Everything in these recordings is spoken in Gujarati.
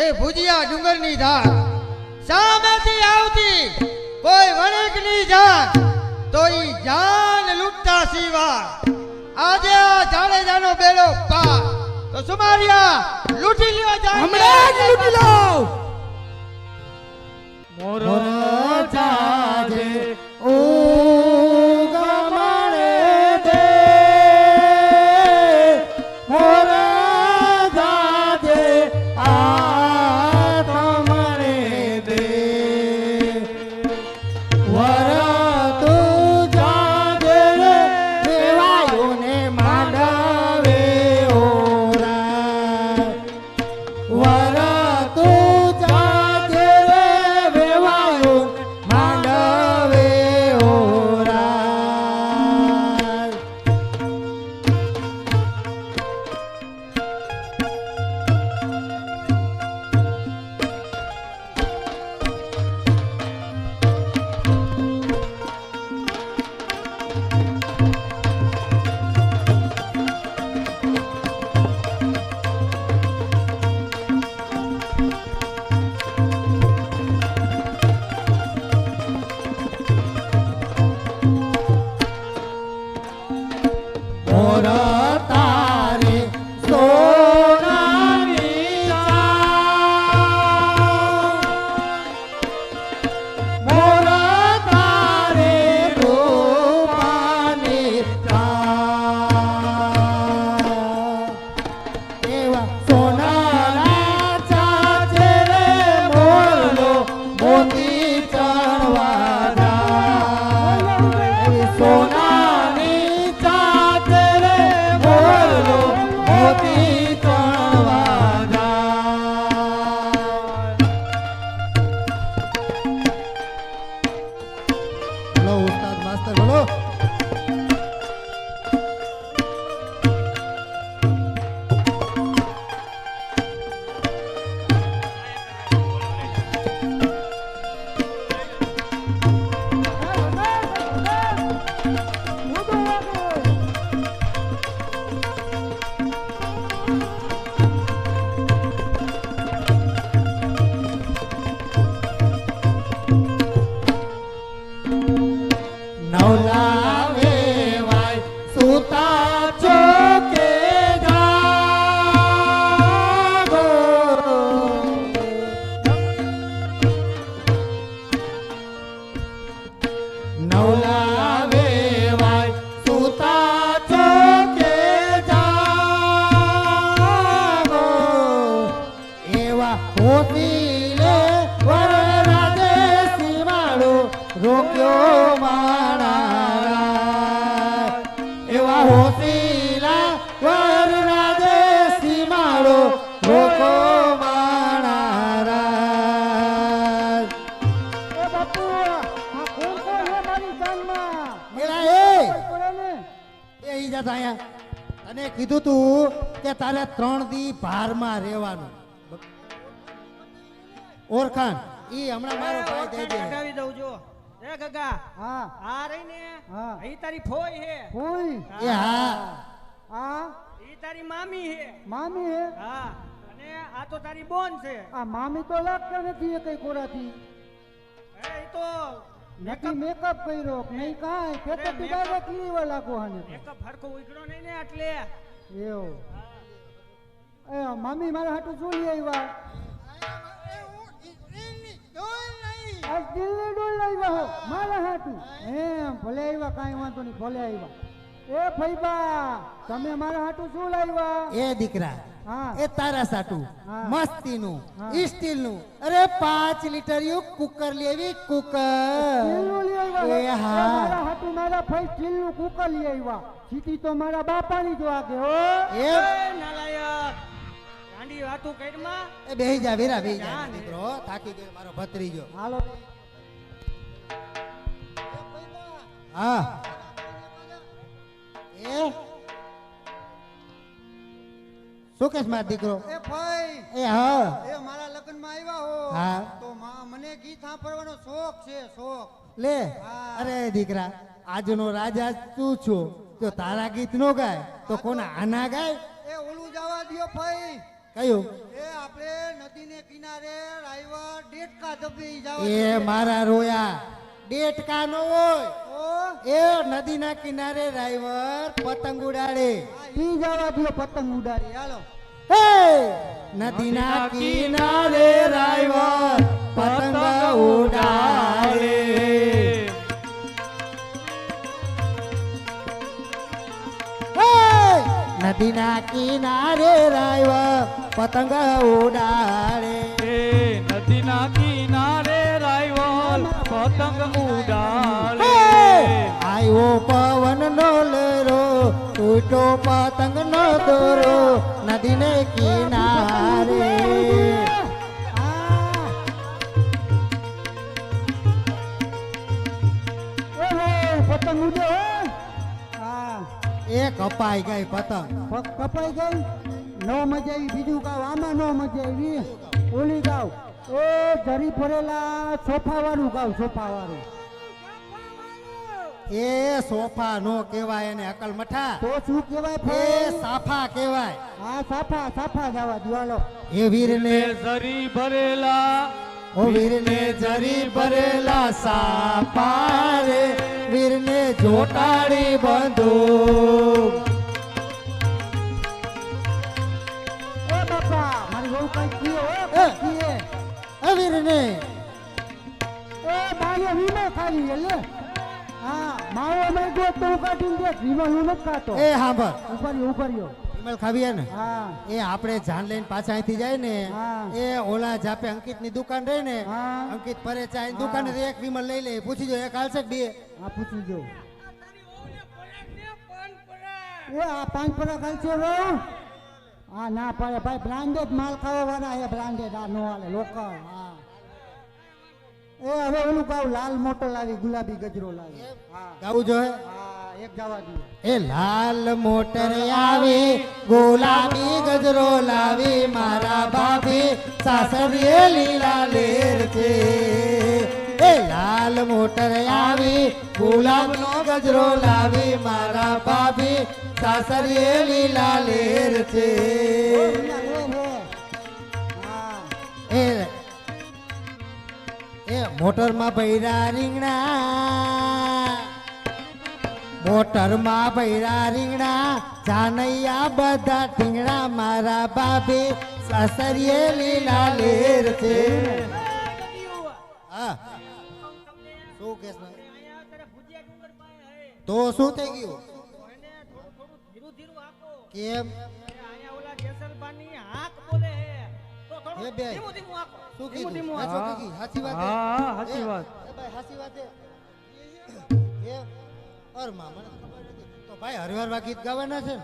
તે ભુજિયા ડુંગરની ધાર સામેથી આવતી કોઈ વણિકની જાન તો ઈ જાન લૂટતા સીવા આજે આ જાડેજાનો બેડો પાર તો સુમારિયા લૂટી લ્યો જાન હમણાં જ લૂટી લો મોર જાજે ઓ ગમણે દે મોર જાજે આ તમણે દે વર તું જાજે રે દેવાયોને માંડવે ઓરા વર તું જાજે રે વેવાયો માંડવે ઓરા મોર તારે સોનાની ચાંદ મોર તારે રૂપાની ચાંદ એવા સોનાના ચાચે રે મોરલો મોતી ચણવા જાય એવી સોનાની ચાચે રે મોરલો મોતી ચણવા જાય બોલો ઉસ્તાદ માસ્ટર બોલો નવલા વેવાય સુતા ચોકે જાગો નવલા વેવાય સુતા ચોકે જાગો એવા હોતી લે વરરાજે સીમાડો રોક્યો માણા એવા હોતીલા વરરાજે સીમાડો રોકો માણા એ બાપુ આ કોણ કોણ છે મારી જાનમાં મેળા એ ઈ જા અહીંયા તને કીધું તું કે તારે 3 દી ભારમાં રહેવાનું ઓરખાણ ઈ હમણાં મારો ભાઈ દે દે લગાવી દઉં જો એ ગગા હા આ રહી ને હા ઈ તારી ફોઈ હે કોઈ એ હા આ ઈ તારી મામી હે મામી હે હા અને આ તો તારી બોન છે આ મામી તો લાગતા નથી એ કઈ કોરાથી એ ઈ તો નથી મેકઅપ કર્યો કે નહીં કાંઈ ખેતર થી ડાયરેક્ટ લીવા લાગો હાને તો. મેકઅપ હરખો ઉઘડો નહીં ને એટલે એવું એ મામી મારા હાટુ શું લઈ આવ્યા આજ દિલ્હી ડોલ લાવ્યા હો મારા હાટુ એમ ભલે આવ્યા કાંઈ વાંધો નહીં ભલે આવ્યા એ ફઈબા તમે મારા હાટુ શું લાવ્યા એ દીકરા હા એ તારા સાટું હા. મસ્તીનું હા. સ્ટીલનું અરે 5 લીટર યુ કુકર લેવી કુકર સ્ટીલનું લઈ આવ્યા એ હો. હા. એ મારા હાટુ મારા ફઈ સ્ટીલનું કુકર લઈ આવ્યા સીટી તો મારા બાપાની જ વાગે હો એ એ નાલાયક ગાંડી વાતું કઈમાં એ બેહી જા વીરા બેહી જા દીકરો થાકી ગયો મારો ભત્રીજો હાલો હા એ શું કેસ માર દીકરો એ ભાઈ એ હા એ મારા લગ્નમાં આવ્યા હો હા. તો મને ગીત સાંભળવાનો શોખ છે શોખ લે હા. અરે દીકરા આજનો રાજા તું છો તો તારા ગીત નો ગાય તો કોના આના ગાય એ ઓલું જવા દ્યો ભાઈ કયું એ આપણે નદીને કિનારે રાયવા ડેટકા દબી જાવ એ મારા રોયા ડેટકા નો હોય ઓ એ નદીના કિનારે ડ્રાઈવર પતંગ ઉડાડે ઈ જવા દો પતંગ ઉડાડી હાલો હે નદીના કિનારે ડ્રાઈવર પતંગ ઉડાડે હે નદીના કિનારે ડ્રાઈવર પતંગ ઉડાડે એ નદીના કિનારે રાયવલ પતંગ ઉડાડે આયો પવન નો લરો તૂટો પતંગ નો દોરો નદીને કિનારે પતંગ ઉડે હો હા એ કપાઈ ગઈ પતંગ કપાઈ ગઈ નો મજા આવી બીજું ગાવ આમાં નો મજા આવી ઓલી ગાવ એ જરી ભરેલા સોફા વાળું ગાવ સોફા વાળું એ સોફા નો કહેવાય એને અકલ મઠા તો શું કહેવાય એ ભાઈ સાફા કહેવાય હા સાફા સાફા જવા દિવાલો એ વીરને જરી ભરેલા ઓ વીરને જરી ભરેલા સાફા રે વીરને જોટાડી બંદૂક એ બાપા મારી બહુ કઈ કીએ એ. હો કીએ એ વીરને એ મારી વીમો ખાલી એટલે હા મારો મેં જો તો કાઢીને દે વીમો હું નથી ખાતો એ હાંભળ ઉપર્યો ઉપર્યો વિમલ ખાવીએ ને હા એ આપણે જાન લઈને પાછા અહીંથી જાય ને હા. એ ઓલા જાપે અંકિતની દુકાન રહી ને હા. અંકિત પરે ચાય હા. દુકાને એક વિમલ લઈ લે પૂછી જો એક હાલશે કે બે આ પૂછી જો એ આ પાંચ પરા ખાલ છે રો આ ના પાડે ભાઈ બ્રાન્ડેડ માલ ખાવા વાળા હે બ્રાન્ડેડ આ નો હાલે લોકલ હા એ હવે ઓલું કહું લાલ મોટો લાવી ગુલાબી ગજરો લાવી હા ગાવું જોઈએ હા એક જવા દઈએ એ લાલ મોટર આવી ગુલાબી ગજરો લાવી મારા ભાભી સાસરીએ લીલા લેર છે એ લાલ મોટર આવી ગુલાબનો ગજરો લાવી મારા ભાભી સાસરીએ લીલા લેર છે હા એ એ મોટરમાં ભૈરા રીંગણા મોટરમાં ભૈરા રીંગણા જાનૈયા બધા ઢીંગણા મારા ભાભી સાસરીએ લીલા લેર છે હા શું કેસ તો શું થઈ ગયું કેમ એ બે શું કીધું આ શું કીધું? સાચી વાત છે? હા, સાચી વાત. એ ભાઈ સાચી વાત છે. એમ? અરે માં, મને ખબર નથી. તો ભાઈ હરિવારવા ગીત ગાવાના છે ને?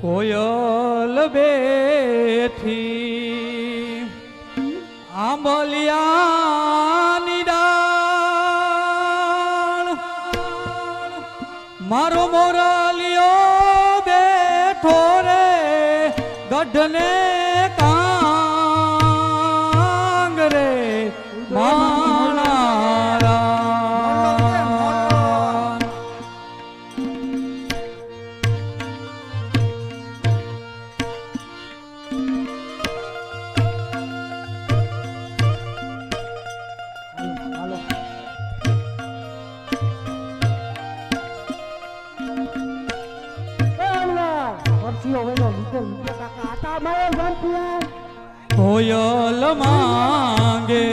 કોયલ બેઠી આંબલિયાની ડાળ મારો મોરાલિયો બેઠો રે ગઢને કાંગ રે માણારા હાલો પરસીઓ વેલો લીધે લીધે કાકા આટા મારે જાનતી કોયલ માંગે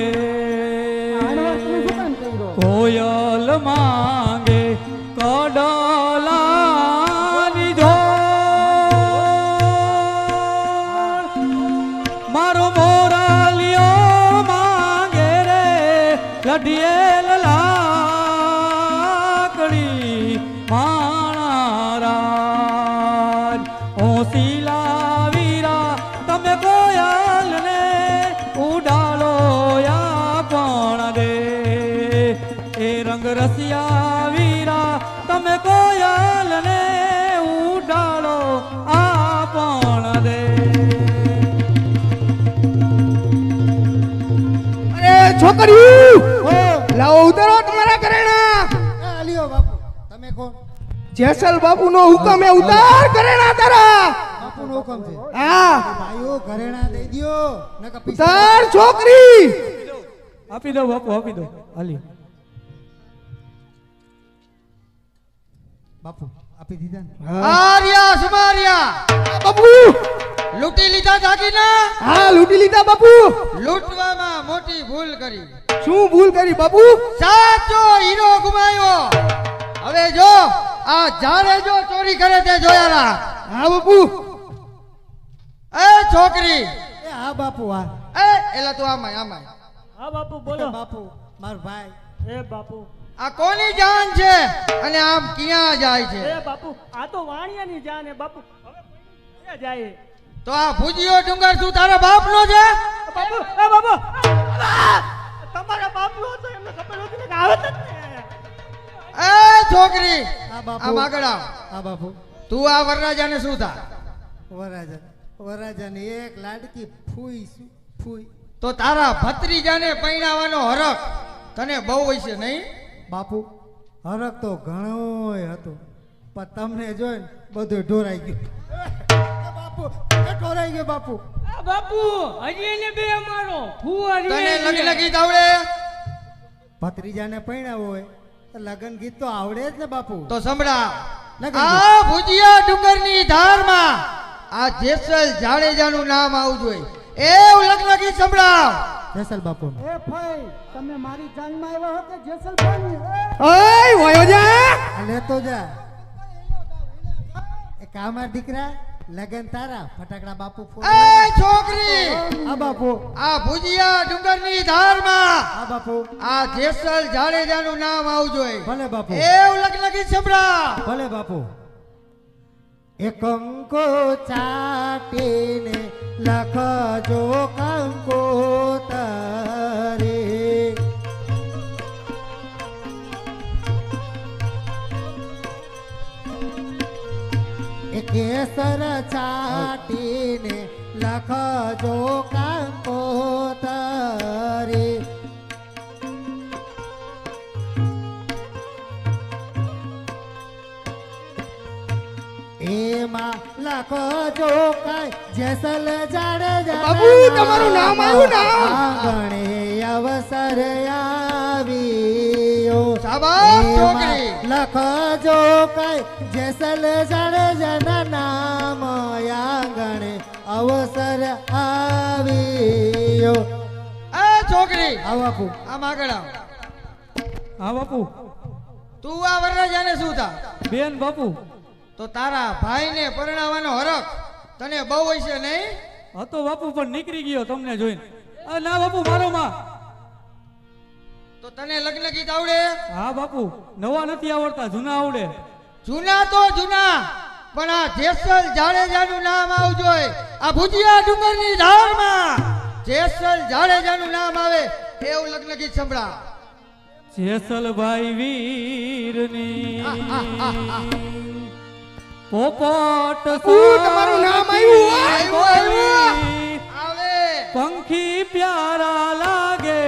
આણવર્તનું શું કામ કર્યો કોયલ માંગે કડલાની જોડ મારો મોરાલિયો માંગે રે લઢિયેલ લાકડી માણારાજ ઓસીલા વીરા તમે કોયલ ને ઉડાડો યા પણ દે એ રંગ રસિયા વીરા તમે કોયલ ને ઉડાડો આ પણ દે અરે છોકરી ઓ, લાવો ઉતારો તમારા ઘરેણા એ આલ્યો બાપુ તમે કોણ જેસલ બાપુ નો હુકમ એ ઉતાર ઘરેણા તારા બાપુનો હુકમ છે હા ભાઈઓ ઘરેણા દઈ દ્યો નકર પીછે તાર છોકરી આપી દો બાપુ આપી દો હાલી બાપુ આપી દીધા ને આર્યા સુમારિયા બાપુ લૂંટી લીધા દાગીના હા લૂંટી લીધા બાપુ લૂંટવામાં મોટી ભૂલ કરી શું ભૂલ કરી બાપુ સાચો હીરો ગુમાયો હવે જો આ જાણે જો ચોરી કરે તે જોયાલા હા બાપુ એ છોકરી એ હા બાપુ હા એ એલા તું આમાય આમાય હા બાપુ બોલો બાપુ મારો ભાઈ એ બાપુ આ કોની જાન છે અને આમ ક્યાં જાય છે એ બાપુ આ તો વાણિયાની જાન હે બાપુ હવે ક્યાં જાય તો આ ભુજીયો ડુંગર શું તારા બાપનો છે બાપુ એ બાપુ તમારા બાપનો હતો એમને ખબર હતી ને કે આવે જ ને એ છોકરી હા બાપુ આમ આગળ આવ હા બાપુ તું આ વરરાજાને શું થા વરાજાની એક લાડકી ફૂઈ ફૂઈ તો તારા ભત્રીજાને પૈણાવાનો હરખ તને બહુ હશે નહીં બાપુ હરક તો ઘણોય હતો પણ તમને જોઈને બધું ઢોરાઈ ગયું બાપુ ઢોરાઈ ગયું બાપુ બાપુ હજી એને બે અમારો ફુવારી તને લગ્ન ગીત આવડે ભત્રીજાને પૈણાવો હોય તો લગન ગીત તો આવડે જ ને બાપુ તો સંભળાવ લગન આ ભુજિયા ડુંગરની ધારમાં આ જેસલ જાડેજાનું નામ આવવું જોઈએ એવું લગ્ન ગીત સંભળાવ જેસલ બાપુ એ ભાઈ તમે મારી જાનમાં આવ્યા હો કે જેસલભાઈ ઓય વયો જા લેતો જા એ કામા દીકરા લગન તારા ફટાકડા બાપુ ફોડ એ છોકરી હા બાપુ આ ભુજિયા ડુંગરની ધારમાં હા બાપુ આ જેસલ જાડેજાનું નામ આવવું જોઈએ ભલે બાપુ એવું લગ્ન ગીત સંભળાવ ભલે બાપુ એક કંકો ચાટીને લખજો કંકોતરે એ કેસર ચાટીને લખજો કંકોતરે એમાં લખજો કઈ જેસલ જાડેજા બાપુ, તમારું નામ આવ્યું ને? આંગણે અવસર આવ્યો શાબાશ, એમાં છોકરી. લખજો કઈ જેસલ જાડેજાના નામ આંગણે અવસર આવ્યો એ છોકરી આવો બાપુ આમ આગળ આવ હા બાપુ તું આ વરરાજાને શું થા બેન બાપુ તો તારા ભાઈને પરણાવવાનો હરખ તને બહુ હશે નહીં હતો બાપુ પણ નીકળી ગયો તમને જોઈને ના બાપુ મારો માં તો તને લગ્ન ગીત આવડે હા બાપુ નવા નથી આવડતા જૂના આવડે જૂના તો જૂના પણ આ જેસલ જાડેજાનું નામ આવવું જોઈએ આ ભુજિયા ડુંગરની ધારમાં જેસલ જાડેજાનું નામ આવે એવું લગ્ન ગીત સંભળાવ જેસલભાઈ વીરની પોપટ તમારું નામ આવ્યું હો? આવે પંખી પ્યારા લાગે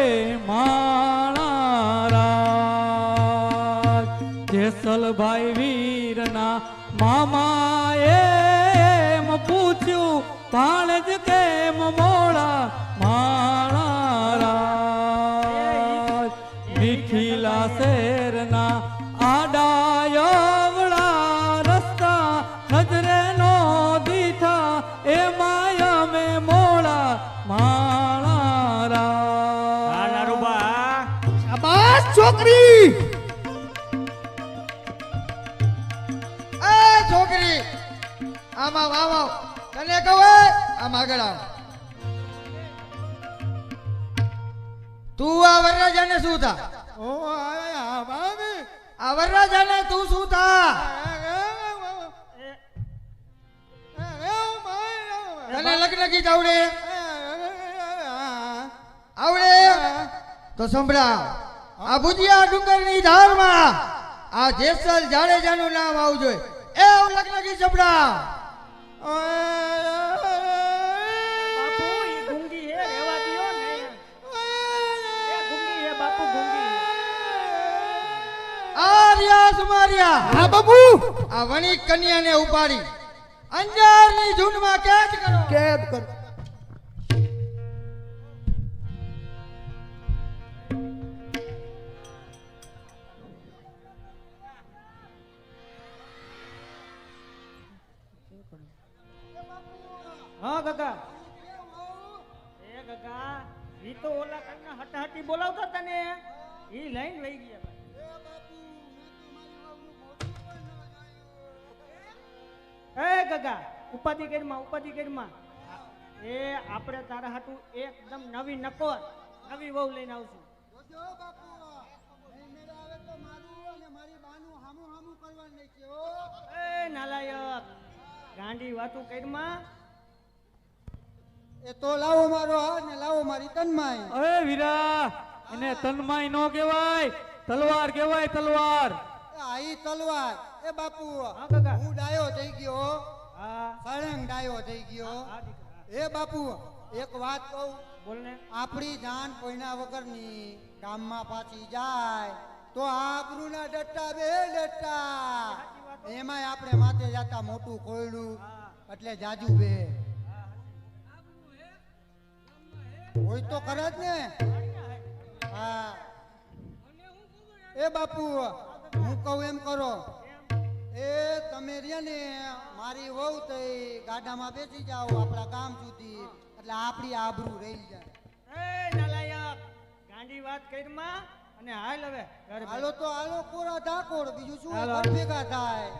માણારા જેસલભાઈ વીરના મામા એમ પૂછ્યું ભાણજ કેમ મોડા માણારા મીઠીલા શેરના આડાયવડા રસ્તા નજરે નો દીઠા એ માયા મે મોડા માણારા શાબાશ છોકરી એ છોકરી આમાં આવ આવ તને કહું આમ આગળ આવ તું આ વરરાજાને શું થા ઓ આ બાબે આ વરરાજાને તું શું થા તને લગ્ન ગીત આવડે આવડે તો સંભળાવ આ ભુજિયા ડુંગરની ધારમાં આ જેસલ જાડેજાનું નામ આવવું જોઈએ એવું લગ્ન ગીત સંભળાવ બાપુ ઈ ગુંગી હે રેવા દિયો ને એ ગુંગી હે બાપુ ગુંગી આર્યા સુમારિયા હા બાપુ આ વણિક કન્યાને ઉપાડી અંજારની ઝૂંડમાં કેદ કરો. કેદ કર. હા કાકા એ કાકા ઈ તો ઓલા કાકના હટાહટી બોલાવતા હતા ને ઈ લઈને લઈ ગયા એ કાકા ઉપાધિ કરીમાં એ આપણે તારા હાટું એકદમ નવી નકોર નવી વહુ લઈને આવશું જોજો બાપુ નહીં મેળે આવે તો મારું અને મારી બાનું હામું હામું કરવાનું નહીં છે હો. એ નાલાયક ગાંડી વાતું કરીમાં એ તો લાવો મારો હાથ ને લાવો મારી તન્માઈ. અરે વીરા એને તન્માય નો કહેવાય, તલવાર કહેવાય, તલવાર. આઈ તલવાર એ બાપુ હા કાકા હું ડાયો થઈ ગયો હા સળંગ ડાયો થઈ ગયો. હા દીકરા એ બાપુ એક વાત કહું બોલ ને આપણી જાન કોઈના વગરની ગામમાં પાછી જાય તો આબરૂના ડટ્ટા બે ડટ્ટા એમાંય આપણે માથે જાતા મોટું કોયડું એટલે જાજુ બે હોય તો ખરા જ ને. હા એ બાપુ હું કહું એમ કરો એ તમે રહ્યા ને મારી વહુ થઈ ગાડામાં બેસી જાઓ આપણા ગામ સુધી એટલે આપણી આબરૂ રહી જાય. એ નાલાયક ગાંડી વાત કરીમાં અને હાલ હવે ઘરે હાલો તો હાલો કોરા ધાકોડ બીજું શું હાલો. ઘર ભેગા થાય.